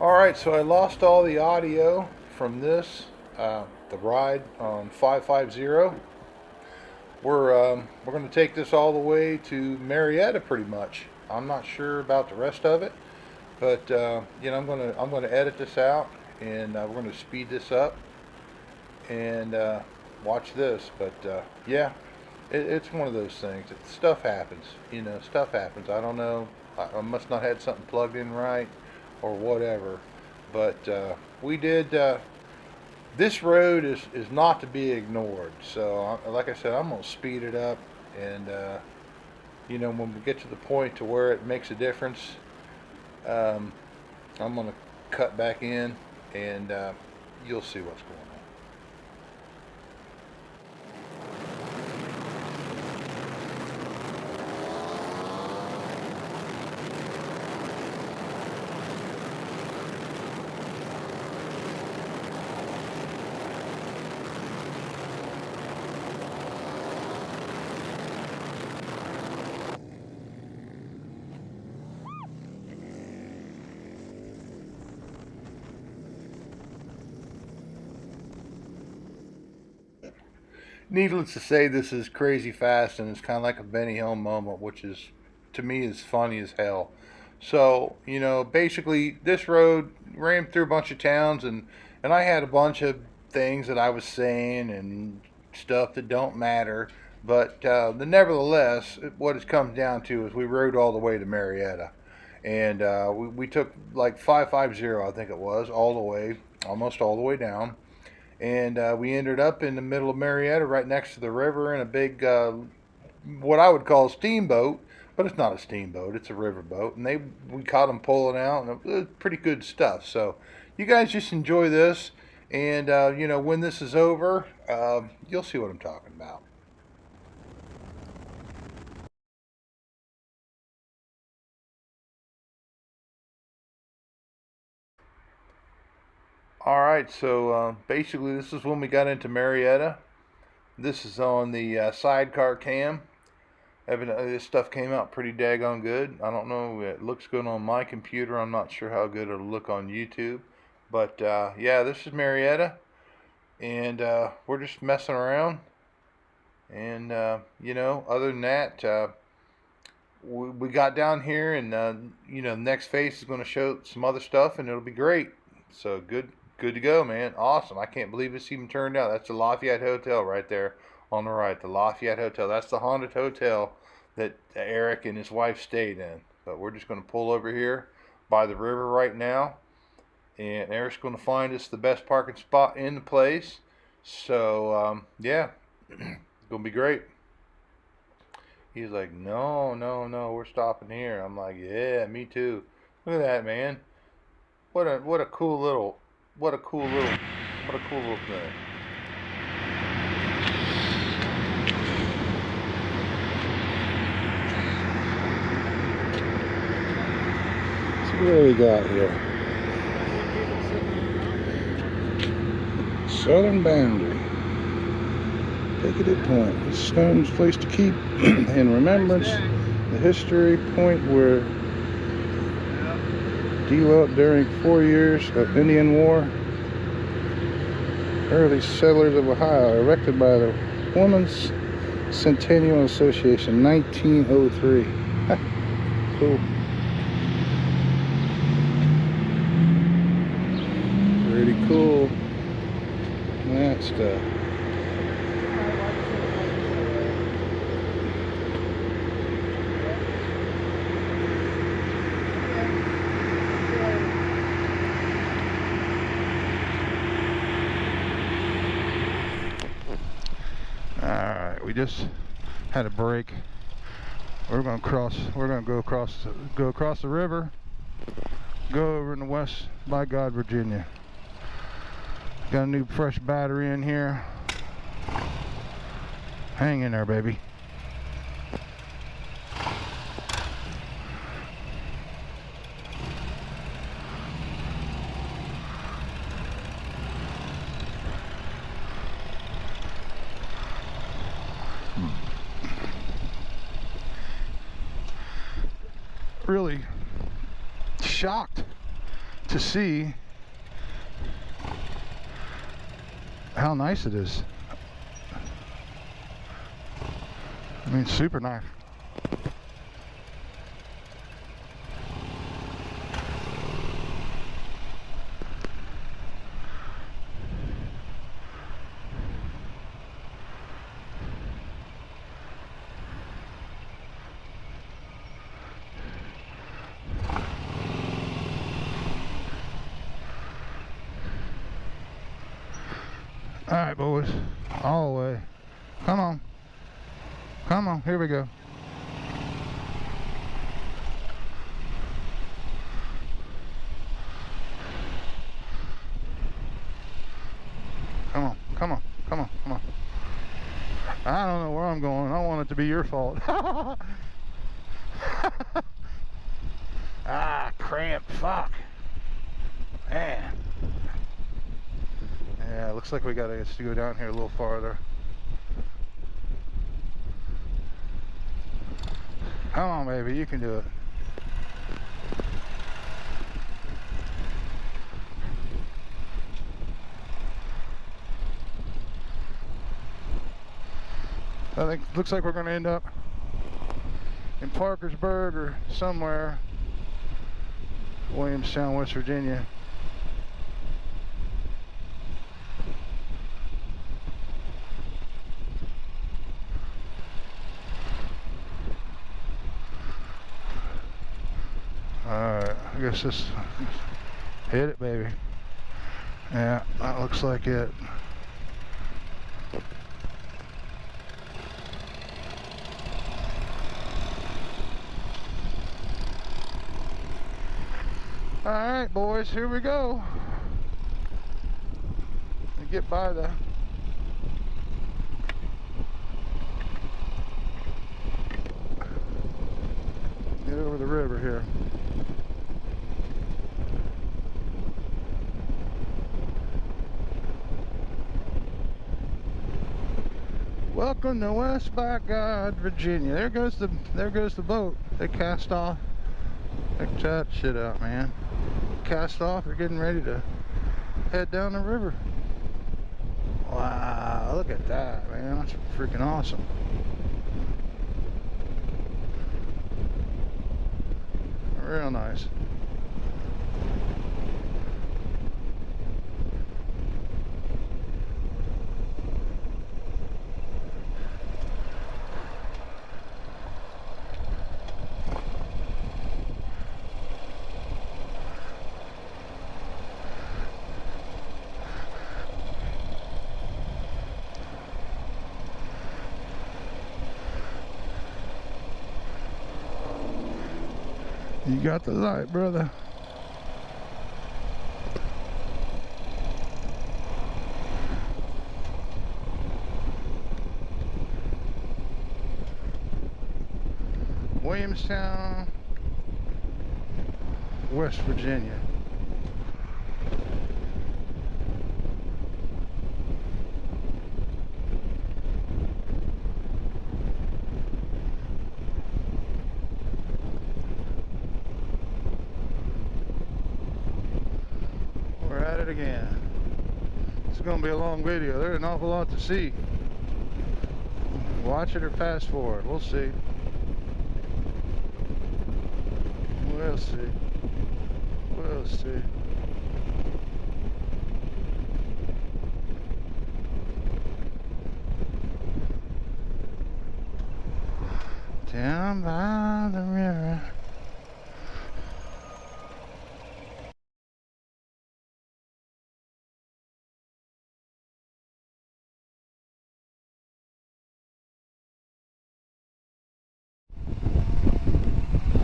Alright, so I lost all the audio from this, the ride on 550. We're going to take this all the way to Marietta pretty much. I'm not sure about the rest of it, but I'm gonna edit this out, and we're going to speed this up and watch this. But yeah, it's one of those things. Stuff happens. Stuff happens. I don't know. I must not had something plugged in right or whatever. But we did. This road is not to be ignored. So, like I said, I'm gonna speed it up, and when we get to the point to where it makes a difference, um, I'm gonna cut back in, and you'll see what's going on. Needless to say, this is crazy fast, and it's kind of like a Benny Hill moment, which is, to me, is funny as hell. So, basically, this road ran through a bunch of towns, and I had a bunch of things that I was saying and stuff that don't matter. But nevertheless, what it comes down to is we rode all the way to Marietta, and we took like 550, I think it was, all the way, almost all the way down, and we ended up in the middle of Marietta, right next to the river, in a big, what I would call a steamboat, but it's not a steamboat; it's a riverboat. And we caught them pulling out, and it was pretty good stuff. So, you guys just enjoy this, and when this is over, you'll see what I'm talking about. All right, so basically, this is when we got into Marietta. This is on the sidecar cam. Evidently, this stuff came out pretty daggone good. I don't know. It looks good on my computer. I'm not sure how good it'll look on YouTube. But yeah, this is Marietta, and we're just messing around. And other than that, we got down here, and the next phase is going to show some other stuff, and it'll be great. So good to go, man. Awesome. I can't believe this even turned out. That's the Lafayette Hotel right there on the right. The Lafayette Hotel. That's the haunted hotel that Eric and his wife stayed in. But we're just going to pull over here by the river right now, and Eric's going to find us the best parking spot in the place. So yeah, it's going to be great. He's like, no, no, no, we're stopping here. I'm like, yeah, me too. Look at that, man. What a cool little what a cool little what a cool little thing. So what do we got here? Southern boundary. Picketed point. This stone's place to keep in remembrance the history point where developed during 4 years of Indian War. Early settlers of Ohio, erected by the Women's Centennial Association, 1903. Cool. Pretty cool. That stuff. Alright, we just had a break. We're gonna go across the river, go over in the west by God, Virginia. Got a new fresh battery in here. Hang in there, baby. Really shocked to see how nice it is. I mean, super nice. All right, boys, all the way. Come on. Come on, here we go. Come on, come on, come on, come on. I don't know where I'm going. I don't want it to be your fault. Ah, cramp, fuck. Man. Yeah, looks like we gotta go down here a little farther. Come on, baby, you can do it. I think looks like we're gonna end up in Parkersburg or somewhere, Williamstown, West Virginia. Alright, I guess this hit it, baby. Yeah, that looks like it. Alright, boys, here we go. We get by the get over the river here. Welcome to West by God, Virginia. There goes the boat. They cast off. Check that shit out, man. Cast off. They're getting ready to head down the river. Wow, look at that, man. That's freaking awesome. Real nice. You got the light, brother. Williamstown, West Virginia. We're at it again. It's going to be a long video. There's an awful lot to see. Watch it or fast forward. We'll see. We'll see. We'll see. Down by the river.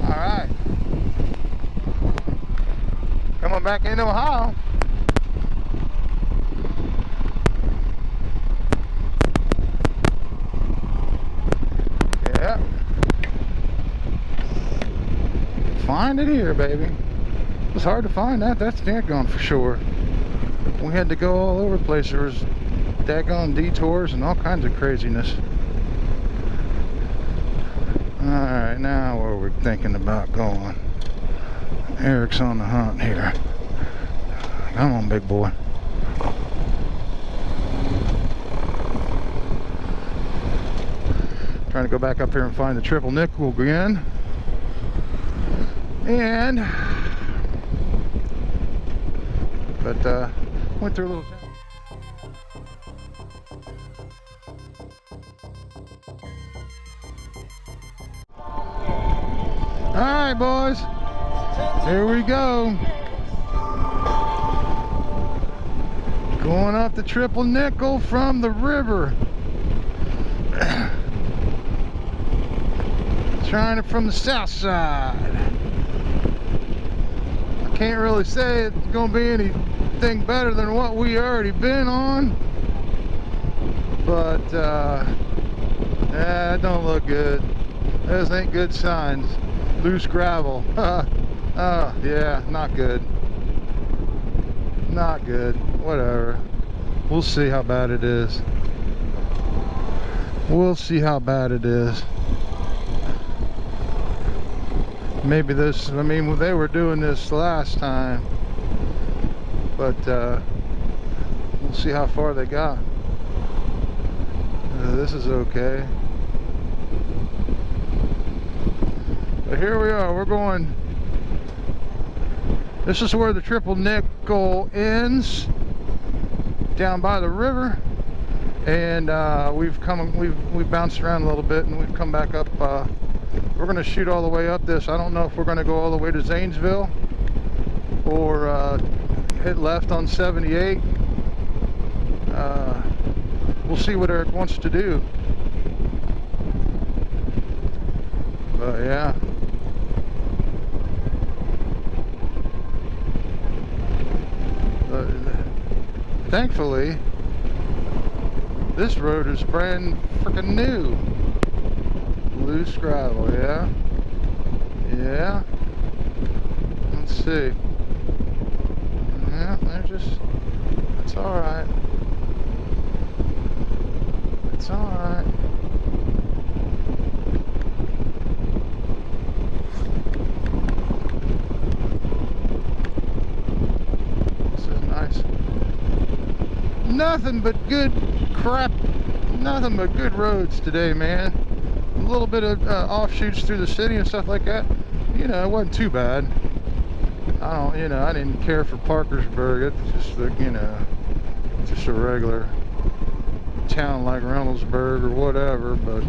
All right. Coming back into Ohio. Yeah. Find it here, baby. It was hard to find that. That's daggone for sure. We had to go all over the place. There was daggone detours and all kinds of craziness. Alright, now where we're thinking about going. Eric's on the hunt here. Come on, big boy. Trying to go back up here and find the triple nickel again. But went through a little town. Alright, boys, here we go. Going up the triple nickel from the river. Trying it from the south side. I can't really say it's gonna be anything better than what we already been on, but yeah, it don't look good. Those ain't good signs. Loose gravel. Oh yeah, not good. Not good. Whatever. We'll see how bad it is. We'll see how bad it is. Maybe this, I mean, they were doing this last time, but we'll see how far they got. This is okay. But here we are, we're going, this is where the triple nickel ends, down by the river, and we've bounced around a little bit, and we've come back up. We're going to shoot all the way up this. I don't know if we're going to go all the way to Zanesville or hit left on 78. We'll see what Eric wants to do. But yeah. Thankfully, this road is brand freaking new. Loose gravel, yeah. Yeah. Let's see. Yeah, they're just, it's alright. It's alright. This is nice. Nothing but good crap. Nothing but good roads today, man. A little bit of offshoots through the city and stuff like that. You know, it wasn't too bad. I didn't care for Parkersburg. It's just, you know, just a regular town like Reynoldsburg or whatever. But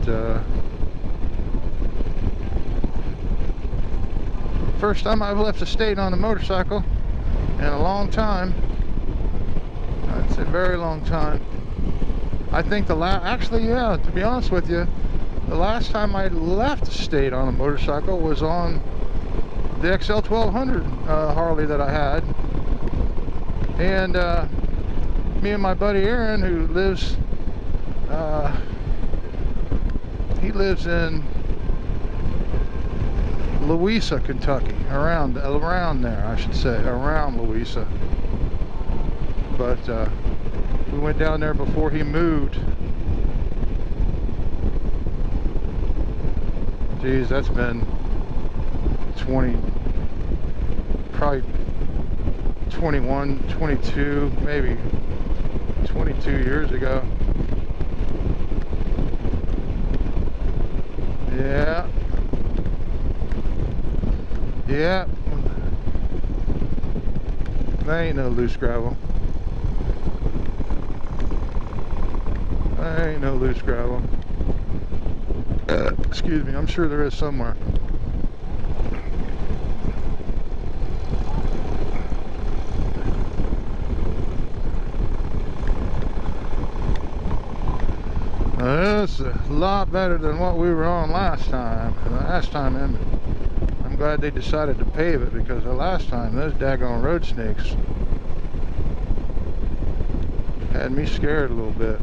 first time I've left the state on a motorcycle in a long time. It's a very long time. I think actually, yeah, to be honest with you, the last time I left the state on a motorcycle was on the XL 1200 Harley that I had. And me and my buddy Aaron, who lives, he lives in Louisa, Kentucky, around there, I should say, around Louisa. But we went down there before he moved. Geez, that's been probably 21, 22, maybe 22 years ago. Yeah. Yeah. That ain't no loose gravel. That ain't no loose gravel. Excuse me, I'm sure there is somewhere. This is a lot better than what we were on last time. I'm glad they decided to pave it, because the last time those daggone road snakes had me scared a little bit.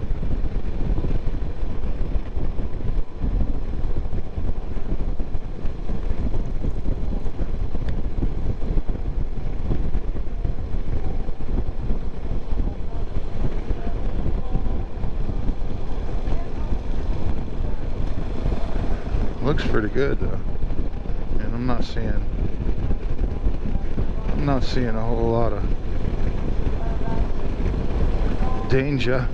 Looks pretty good though, and I'm not seeing a whole lot of Danger.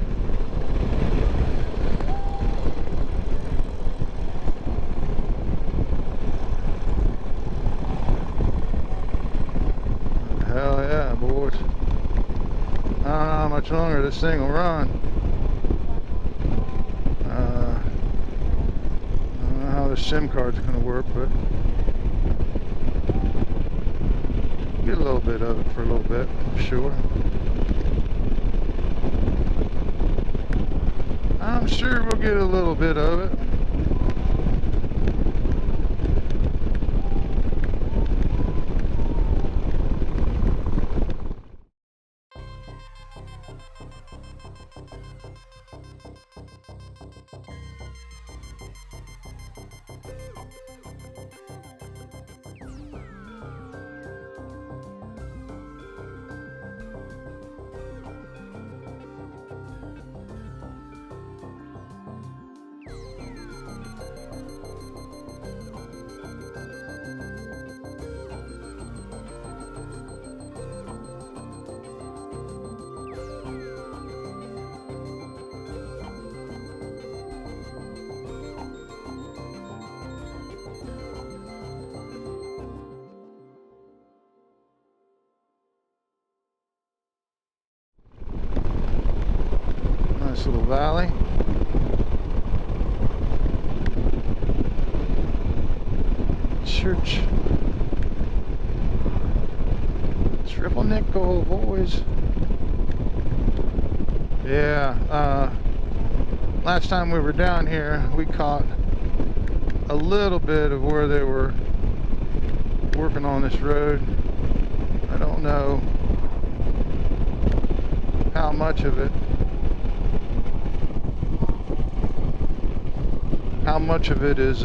Hell yeah, boys. I don't know how much longer this thing will run. I don't know how the SIM card's gonna work, but get a little bit of it for a little bit, for sure. I'm sure we'll get a little bit of it. Nice little valley. Church. Triple nickel, boys. Yeah, last time we were down here, we caught a little bit of where they were working on this road. I don't know how much of it is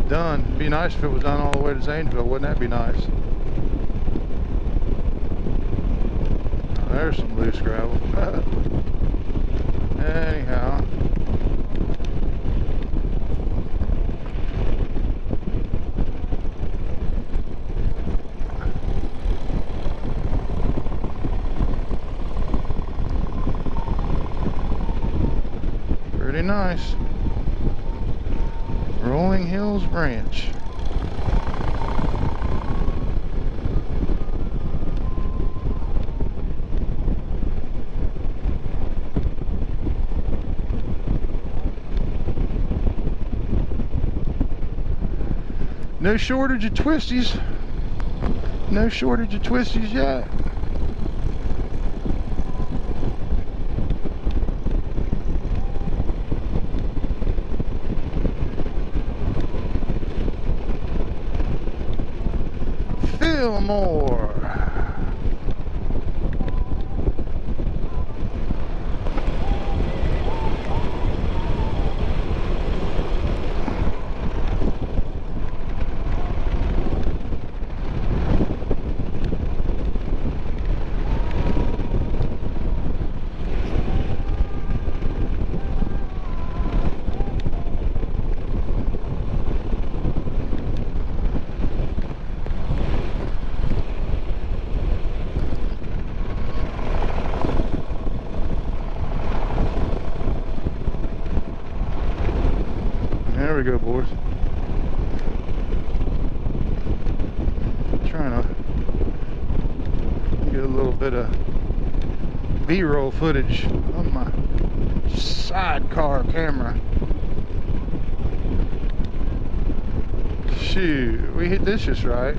done. It'd be nice if it was done all the way to Zanesville. Wouldn't that be nice? Oh, there's some loose gravel. Anyhow, pretty nice. Rolling Hills Ranch. No shortage of twisties. No shortage of twisties yet. Fillmore. There we go, boys. Trying to get a little bit of B-roll footage on my sidecar camera. Shoot, we hit this just right.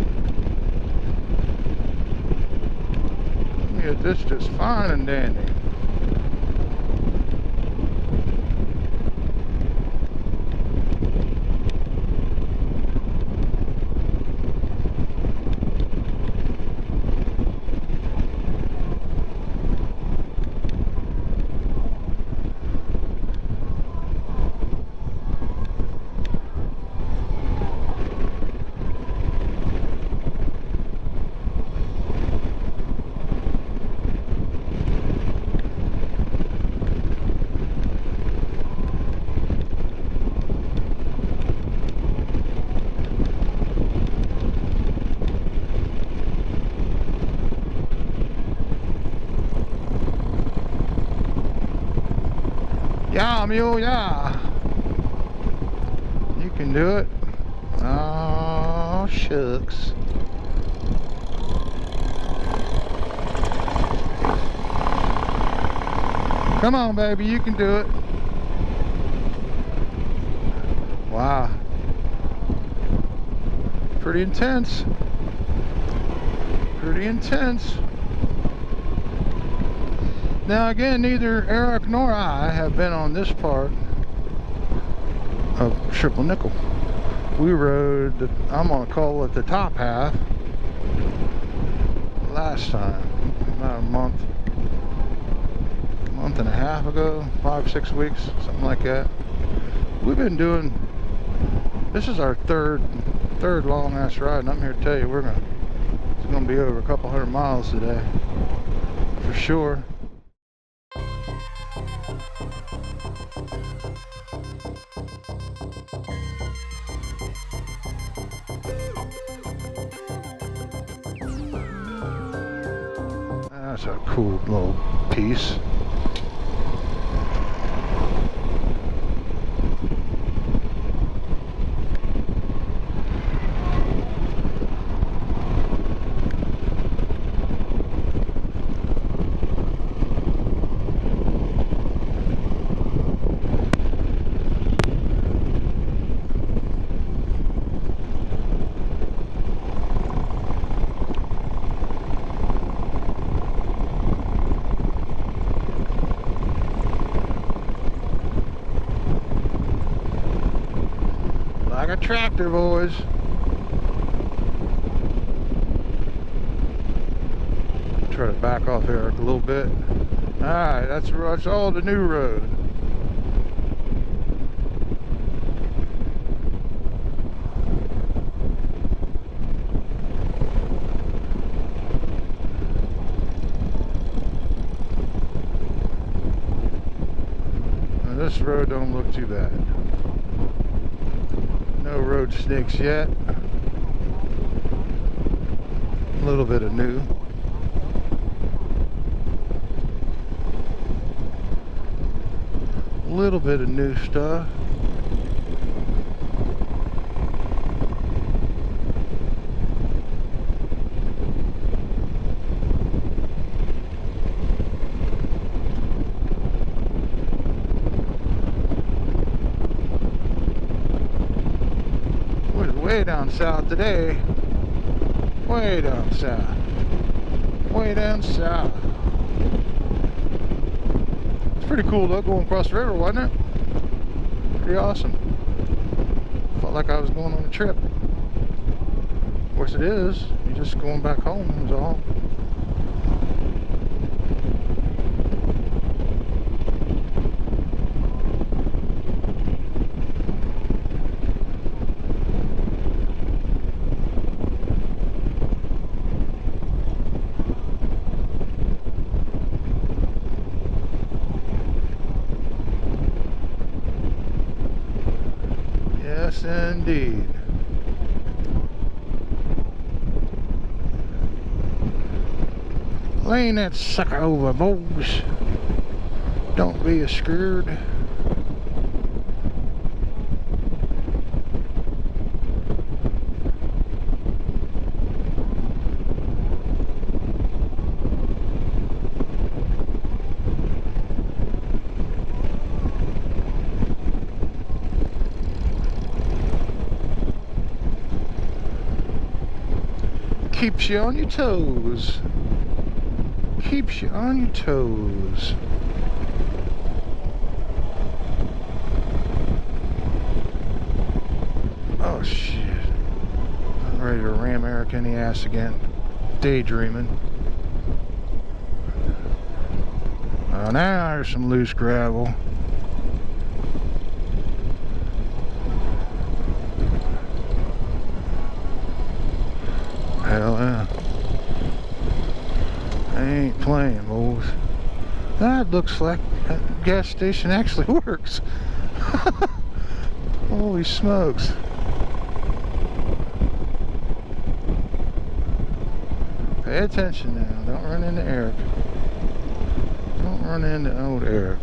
We hit this just fine and dandy. Yeah, mule, yeah. You can do it. Oh, shucks. Come on, baby, you can do it. Wow. Pretty intense. Pretty intense. Now again, neither Eric nor I have been on this part of Triple Nickel. We rode, I'm gonna call it the top half, last time, about a month and a half ago, 5-6 weeks, something like that. We've been doing, this is our third long ass ride, and I'm here to tell you it's gonna be over a couple 100 miles today, for sure. That's a cool little piece. Like a tractor, boys. Try to back off Eric a little bit. Alright, that's all the new road. Now this road don't look too bad. No road snakes yet. A little bit of new. A little bit of new stuff. Way down south today. Way down south. Way down south. It's pretty cool though, going across the river, wasn't it? Pretty awesome. Felt like I was going on a trip. Of course it is. You're just going back home is all. Yes, indeed. Lean that sucker over, boys. Don't be scared. Keeps you on your toes. Keeps you on your toes. Oh shit. I'm ready to ram Eric in the ass again. Daydreaming. Oh, now there's some loose gravel. Hell yeah. I ain't playing, boys. That looks like that gas station actually works. Holy smokes. Pay attention now. Don't run into Eric. Don't run into old Eric.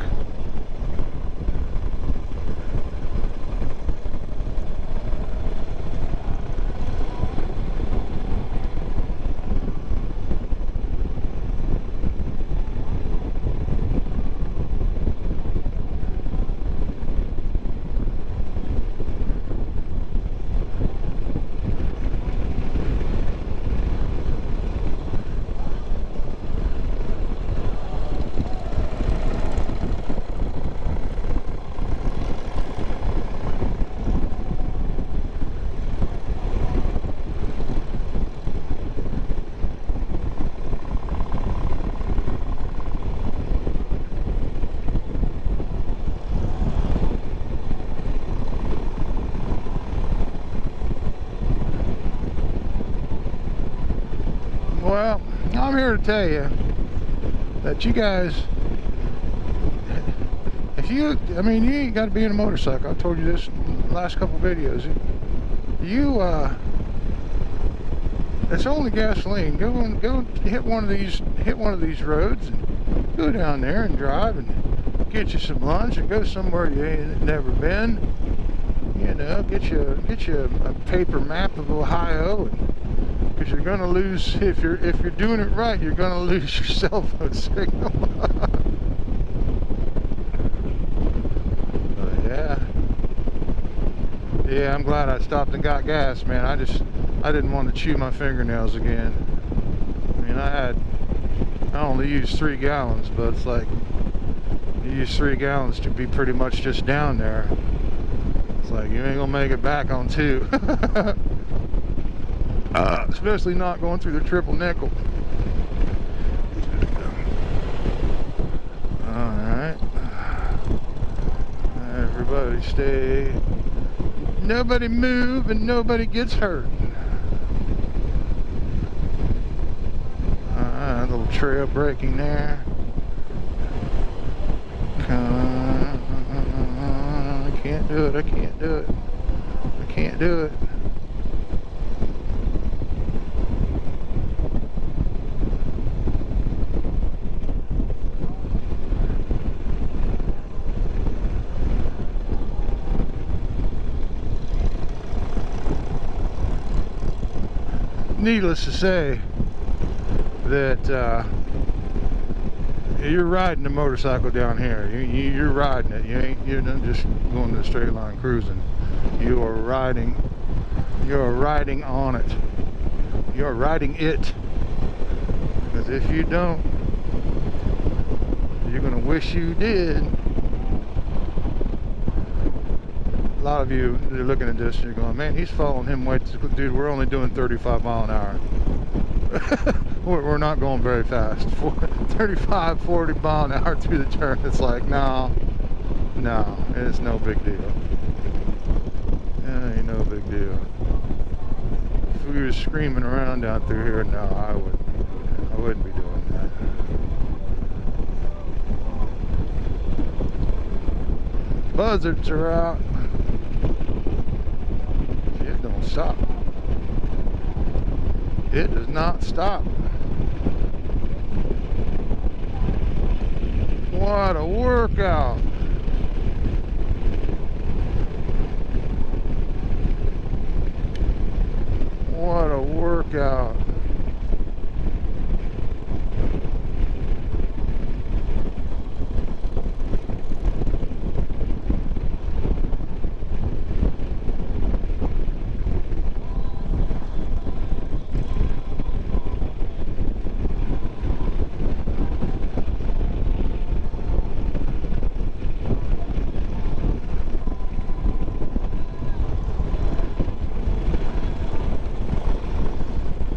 here to tell you that you guys, I mean, you ain't got to be in a motorcycle. I told you this in the last couple videos. It's only gasoline. Go hit one of these roads and go down there and drive and get you some lunch and go somewhere you ain't never been. You know, get you a paper map of Ohio, because you're gonna lose if you're doing it right. You're gonna lose your cell phone signal. Yeah, I'm glad I stopped and got gas, man. I didn't want to chew my fingernails again. I mean, I only used 3 gallons, but it's like you use 3 gallons to be pretty much just down there. It's like you ain't gonna make it back on 2. Especially not going through the triple nickel. Alright. Everybody stay. Nobody move and nobody gets hurt. A little trail braking there. I can't do it. I can't do it. I can't do it. Needless to say that you're riding a motorcycle down here. You're riding it. You're not just going to the straight line cruising. You are riding. You're riding on it. You're riding it. Because if you don't, you're gonna wish you did. A lot of you are looking at this and you're going, man, he's following him way too, dude, we're only doing 35 mile an hour. We're not going very fast. 35, 40 mile an hour through the turn. It's like, no, it's no big deal. Ain't no big deal. If we were screaming around down through here, no, I wouldn't be doing that. Buzzards are out. It don't stop. It does not stop. What a workout. What a workout.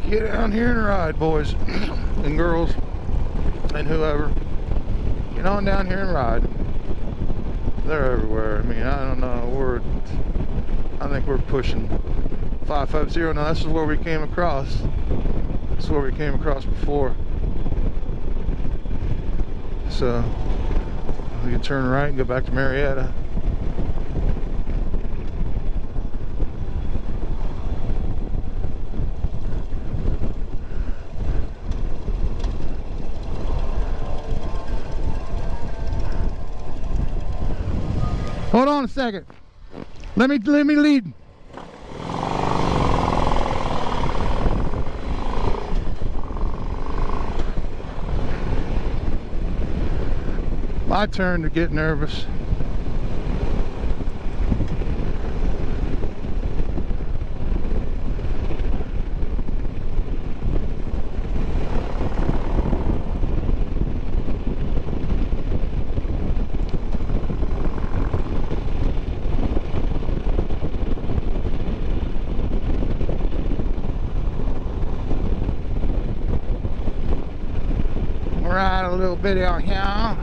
Get down here and ride, boys and girls and whoever. Get on down here and ride. They're everywhere. I mean, I don't know. I think we're pushing 550 now. This is where we came across. This is where we came across before. So we can turn right and go back to Marietta. Hold on a second. Let me lead. My turn to get nervous. Ride a little bit out here.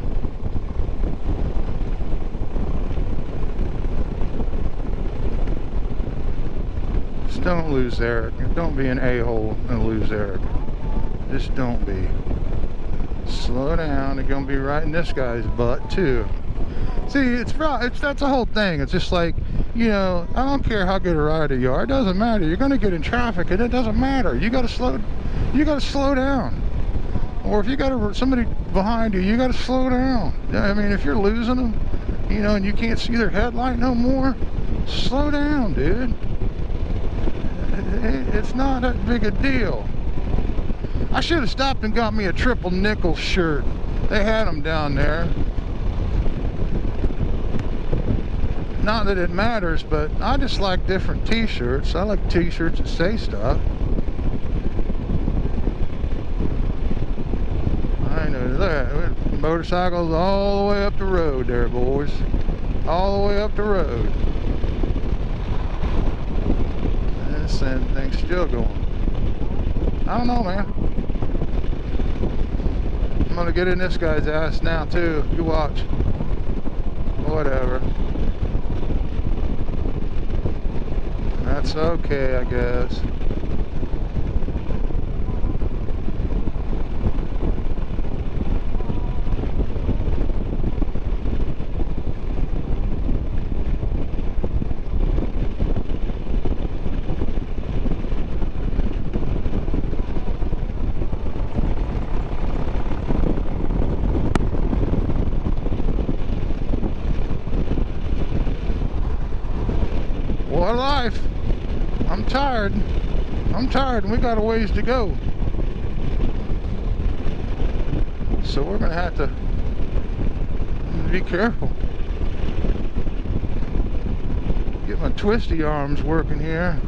Just don't lose Eric. Don't be an a-hole and lose Eric. Just don't be. Slow down. They're gonna be right in this guy's butt too. See, it's that's the whole thing. It's just like, you know, I don't care how good a rider you are. It doesn't matter. You're gonna get in traffic, and it doesn't matter. You gotta slow down. Or if you got somebody behind you, you gotta slow down. I mean, if you're losing them, you know, and you can't see their headlight no more, slow down, dude. It's not that big a deal. I should have stopped and got me a triple nickel shirt. They had them down there. Not that it matters, but I just like different t-shirts. I like t-shirts that say stuff. I know that. Motorcycles all the way up the road there, boys. All the way up the road. This thing's still going. I don't know, man. I'm gonna get in this guy's ass now too. You watch. Whatever. That's okay, I guess. What a life. I'm tired and we got a ways to go. So we're gonna have to be careful. Get my twisty arms working here.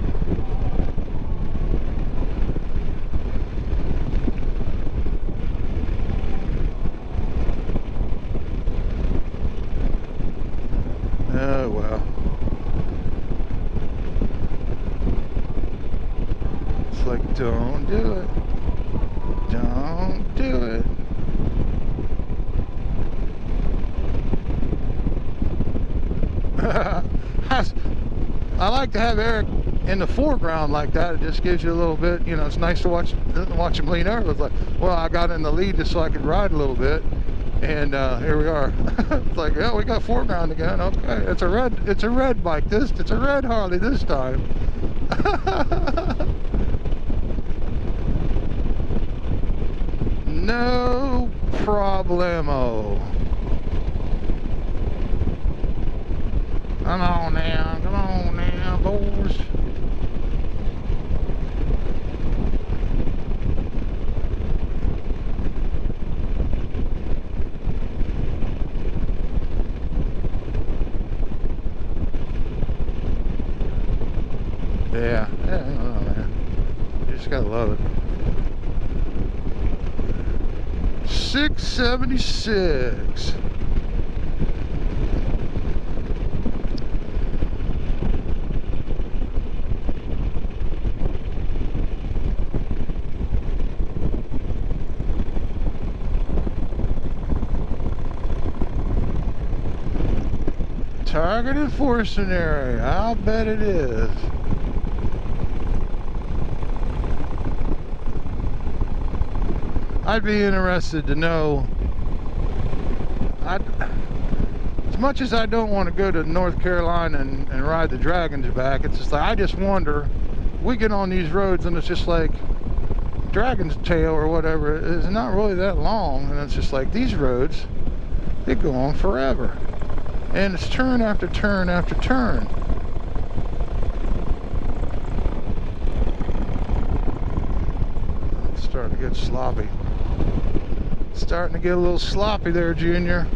Oh well. Like, don't do it. Don't do it. I like to have Eric in the foreground like that. It just gives you a little bit, you know, it's nice to watch him lean over. It's like, well, I got in the lead just so I could ride a little bit. And here we are. It's like, yeah, we got foreground again. Okay, it's a red bike. It's a red Harley this time. No problemo. Come on now, boys. Yeah, oh man. You just gotta love it. 676. Target enforcement area. I'll bet it is. I'd be interested to know. As much as I don't want to go to North Carolina and ride the Dragons back, it's just like, I just wonder, we get on these roads and it's just like Dragon's Tail or whatever is not really that long, and it's just like these roads, they go on forever, and it's turn after turn after turn. It's starting to get sloppy. Starting to get a little sloppy there, Junior.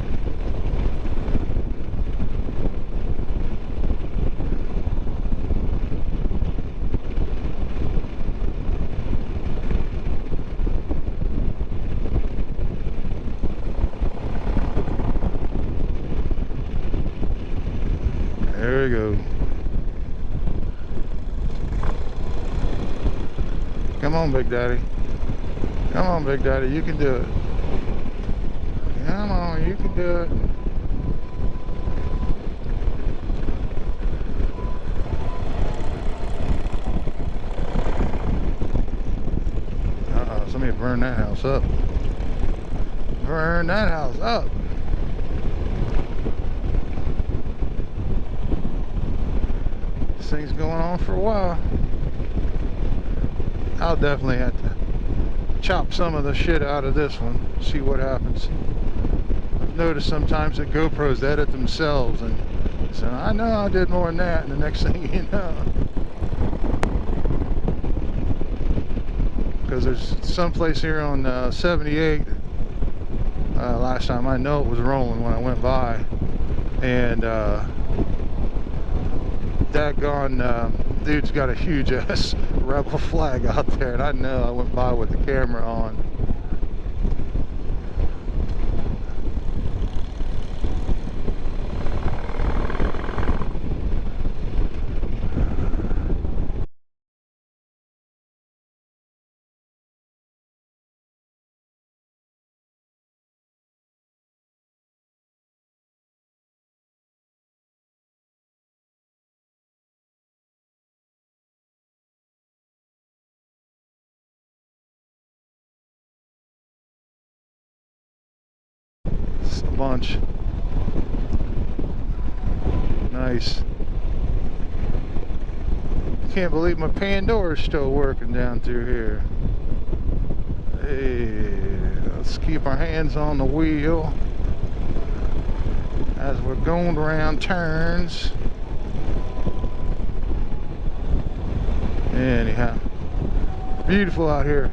There we go. Come on, Big Daddy. Come on, Big Daddy, you can do it. Come on, you can do it. Uh-oh, somebody burned burn that house up. Burn that house up. This thing's going on for a while. I'll definitely have to chop some of the shit out of this one, see what happens. I've noticed sometimes that GoPros edit themselves, and so I know I did more than that, and the next thing you know, because there's some place here on 78, last time I know it was rolling when I went by, and daggone dude's got a huge ass rebel flag out there, and I know I went by with the camera on. It's a bunch. Nice. Can't believe my Pandora's still working down through here. Hey, let's keep our hands on the wheel as we're going around turns. Anyhow, beautiful out here.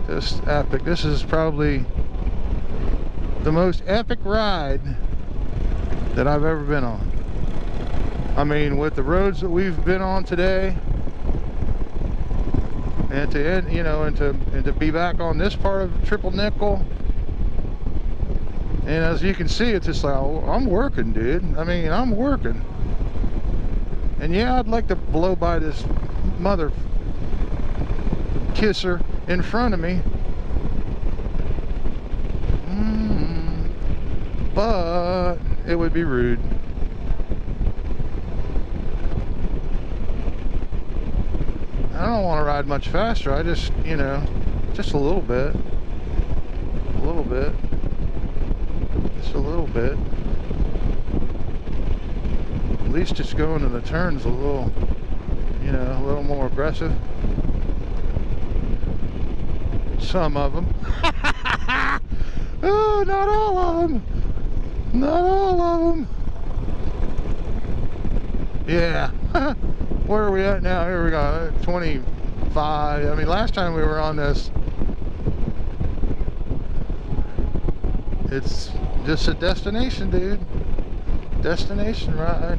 Just epic. This is probably the most epic ride that I've ever been on. I mean, with the roads that we've been on today, and to end, you know, and to be back on this part of Triple Nickel, and as you can see, it's just like, oh, I'm working, dude. I mean, I'm working. And yeah, I'd like to blow by this mother kisser in front of me, but it would be rude. I don't want to ride much faster. I just, you know, just a little bit. A little bit. Just a little bit. At least just going to the turns a little, you know, a little more aggressive. Some of them. Oh, not all of them. Not all of them. Yeah. Where are we at now? Here we go. 25. I mean, last time we were on this, it's just a destination, dude. Destination ride.